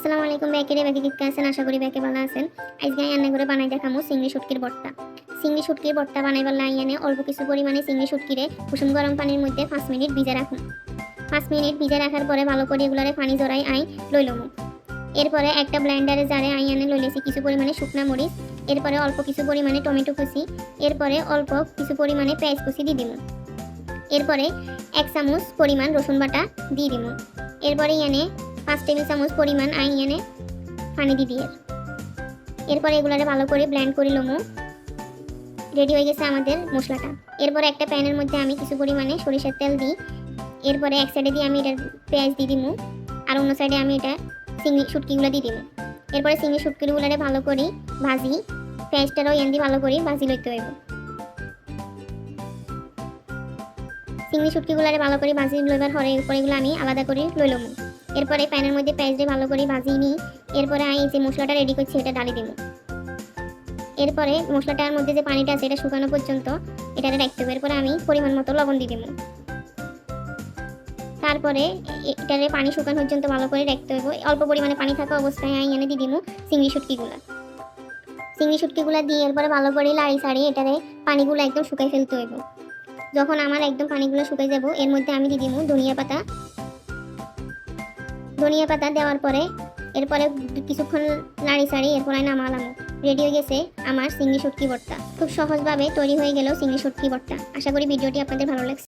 আসসালামু আলাইকুম ব্যাকেরে ব্যাকে কিক আছেন আশা করি ব্যাকে ভালো আছেন। আজকে রান্না করে বানাই দেখামু চিংড়ি শুটকির ভর্তা। চিংড়ি শুটকির ভর্তা বানাইবার লাইনে অল্প কিছু পরিমাণে চিংড়ি শুটকিরে কুসুম গরম পানির মধ্যে 5 মিনিট ভিজে রাখুন। 5 মিনিট ভিজে রাখার পরে ভালো করে এগুলারে পানি জড়াই আই লইলমু। এরপরে একটা ব্লেন্ডারে জারে আই এনে লইলেছি কিছু পরিমাণে শুকনা মরিচ, এরপরে অল্প কিছু পরিমাণে টমেটো কুচি, এরপরে অল্প কিছু পরিমাণে পেঁয়াজ কুচি দিয়ে দিমু। এরপরে 1 চামচ পরিমাণ রসুন বাটা দিয়ে দিমু। এরপরে এনে 5 টেবিল চামচ পরিমাণ এনে পানি দিয়ে এরপরে এগুলারে ভালো করে ব্লেন্ড করে লমু। রেডি হয়ে গেছে আমাদের মশলাটা। এরপরে একটা প্যানের মধ্যে আমি কিছু পরিমাণে সরিষার তেল দিই। এরপরে এক সাইডে দিয়ে আমি এটা পেঁয়াজ দিয়ে দিমু, আর অন্য সাইডে আমি এটা চিংড়ি শুটকিগুলো দিয়ে দিমু। এরপরে চিংড়ি শুটকিগুলারে ভালো করে ভাজি, পেঁয়াজটারও দিয়ে ভালো করে ভাজি লইতে হইব। চিংড়ি শুটকিগুলারে ভালো করে ভাজি লইবার পরে এরপরে এগুলো আমি আলাদা করে লইলমু। এরপরে প্যানের মধ্যে পেঁয়াজটা ভালো করে ভাজি নিই। এরপরে আমি যে মশলাটা রেডি করছি এটা ডালি দিব। এরপরে মশলাটার মধ্যে যে পানিটা আছে এটা শুকানো পর্যন্ত এটারে রাখতে হবে। এরপরে আমি পরিমাণ মতো লবণ দিয়ে দিব। তারপরে এটারে পানি শুকানো পর্যন্ত ভালো করে রাখতে হবে। অল্প পরিমাণে পানি থাকা অবস্থায় আমি এনে দিয়ে দিব চিংড়ি শুটকিগুলা। চিংড়ি শুটকিগুলা দিয়ে এরপরে ভালো করে লাড়ি ছাড়িয়ে এটারে পানিগুলো একদম শুকাই ফেলতে হইব। যখন আমার একদম পানিগুলো শুকাই যাব এর মধ্যে আমি দিয়ে দিব ধনিয়া পাতা দেওয়ার পরে এরপরে কিছুক্ষণ নাড়ি ছাড়ি এরপরে নামালাম। রেডি হয়ে গেছে আমার চিংড়ি শুটকি ভর্তা। খুব সহজভাবে তৈরি হয়ে গেল চিংড়ি শুটকি ভর্তা। আশা করি ভিডিওটি আপনাদের ভালো লাগছে।